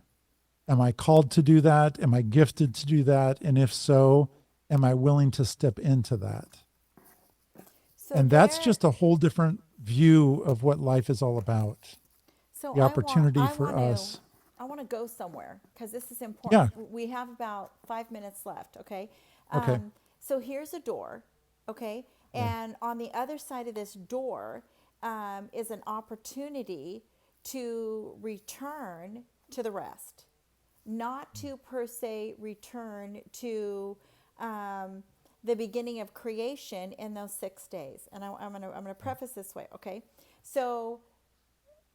Am I called to do that? Am I gifted to do that? And if so, am I willing to step into that? So And that's just a whole different view of what life is all about. So The opportunity for us. I want to go somewhere because this is Yeah. important. We have about 5 minutes left. Okay. Okay. So here's a door. Okay. And on the other side of this door is an opportunity to return to the rest, not to per se return to the beginning of creation in those 6 days. And I'm gonna preface this way. Okay. So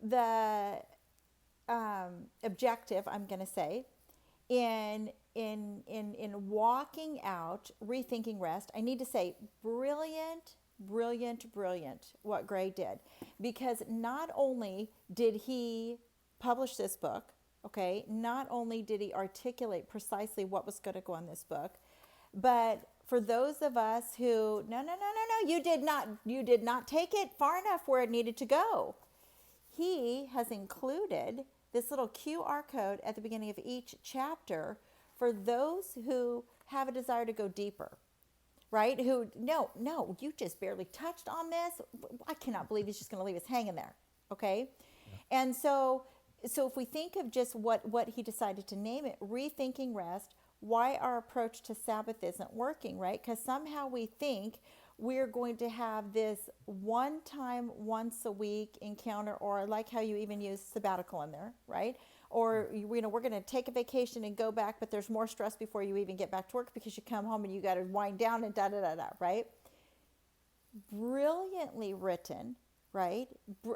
the objective, I'm going to say, in walking out, rethinking rest, I need to say brilliant, brilliant, brilliant what Gray did, because not only did he publish this book, okay, not only did he articulate precisely what was going to go in this book, but for those of us who no, you did not take it far enough where it needed to go. He has included this little QR code at the beginning of each chapter for those who have a desire to go deeper, right? Who, no, you just barely touched on this. I cannot believe he's just going to leave us hanging there, okay? Yeah. And so if we think of just what he decided to name it, Rethinking Rest, why our approach to Sabbath isn't working, right? Because somehow we think we're going to have this one time, once a week encounter, or I like how you even use sabbatical in there, right? Or, we're going to take a vacation and go back, but there's more stress before you even get back to work because you come home and you got to wind down and da-da-da-da, right? Brilliantly written, right?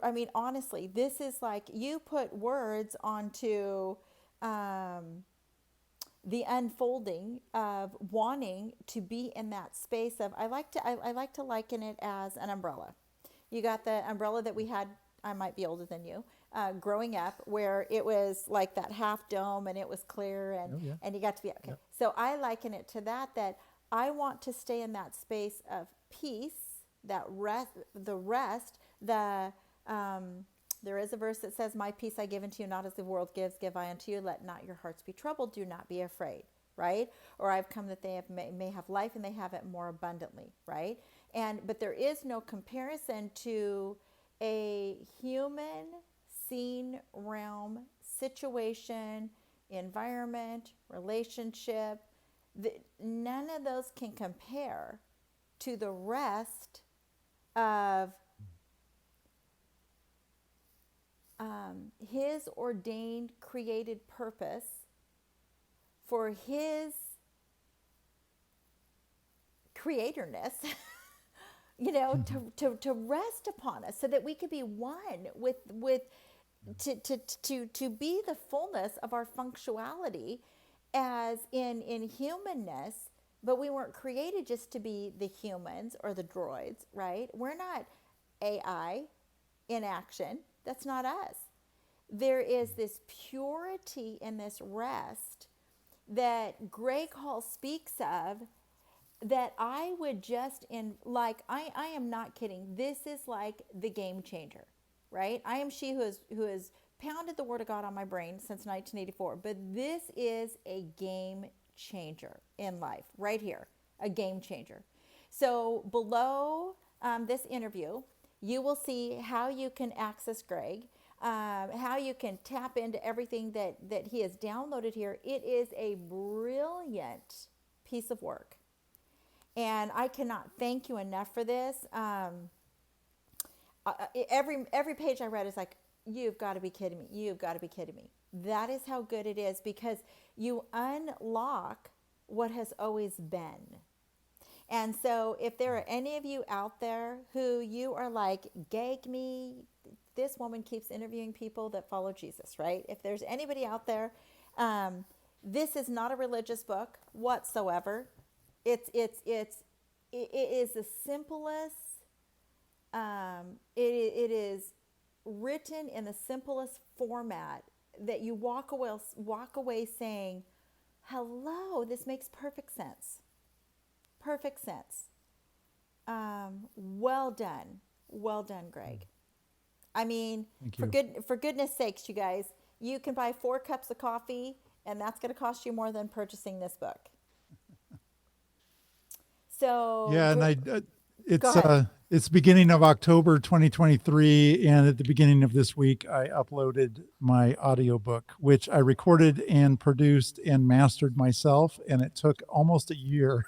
I mean, honestly, this is like you put words onto the unfolding of wanting to be in that space of, I like to liken it as an umbrella. You got the umbrella that we had, I might be older than you, growing up, where it was like that half dome and it was clear and you got to be, okay. Yep. So I liken it to that I want to stay in that space of peace, that rest, there is a verse that says, my peace I give unto you, not as the world gives, give I unto you. Let not your hearts be troubled. Do not be afraid, right? Or I've come that they may have life and they have it more abundantly, right? But there is no comparison to a human scene, realm, situation, environment, relationship. None of those can compare to the rest of his ordained created purpose for his creatorness, to rest upon us so that we could be one with to be the fullness of our functionality as in humanness. But we weren't created just to be the humans or the droids, right? We're not AI in action. That's not us. There is this purity and this rest that Greg Hall speaks of, that I would just I am not kidding. This is like the game changer, right? I am she who has pounded the word of God on my brain since 1984, but this is a game changer in life right here, a game changer. So below this interview, you will see how you can access Greg, how you can tap into everything that he has downloaded here. It is a brilliant piece of work. And I cannot thank you enough for this. Every page I read is like, you've got to be kidding me. You've got to be kidding me. That is how good it is, because you unlock what has always been. And so if there are any of you out there who you are like, gag me, this woman keeps interviewing people that follow Jesus, right? If there's anybody out there, this is not a religious book whatsoever. It is the simplest. It is written in the simplest format that you walk away saying, hello, this makes perfect sense. Perfect sense. Well done, Greg. I mean, for goodness sakes, you guys, you can buy 4 cups of coffee, and that's going to cost you more than purchasing this book. So yeah, and it's beginning of October 2023, and at the beginning of this week, I uploaded my audiobook, which I recorded and produced and mastered myself, and it took almost a year.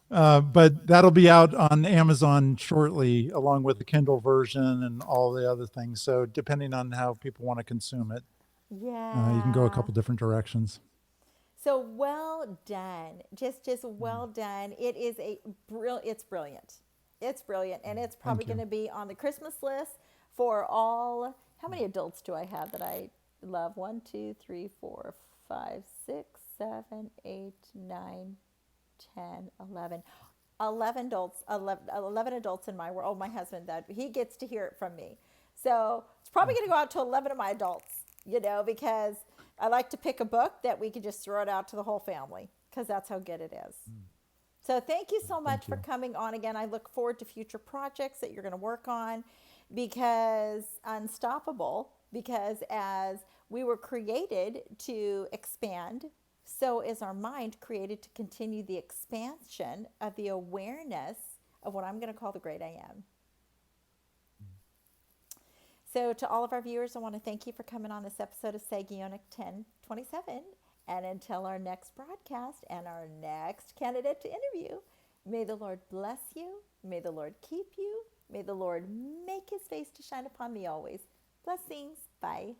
But that'll be out on Amazon shortly, along with the Kindle version and all the other things. So depending on how people want to consume it, yeah, you can go a couple different directions. So well done, just well done. It is it's brilliant. It's brilliant, and it's probably going to be on the Christmas list for all. How many adults do I have that I love? 1, 2, 3, 4, 5, 6, 7, 8, 9, 10, 11. 11 adults in my world. Oh, my husband, that he gets to hear it from me. So it's probably going to go out to 11 of my adults, because I like to pick a book that we can just throw it out to the whole family, because that's how good it is. So thank you so much for coming on again. I look forward to future projects that you're going to work on, because as we were created to expand, so is our mind created to continue the expansion of the awareness of what I'm going to call the great I am. So to all of our viewers, I want to thank you for coming on this episode of Sagionic 1027. And until our next broadcast and our next candidate to interview, may the Lord bless you. May the Lord keep you. May the Lord make his face to shine upon me always. Blessings. Bye.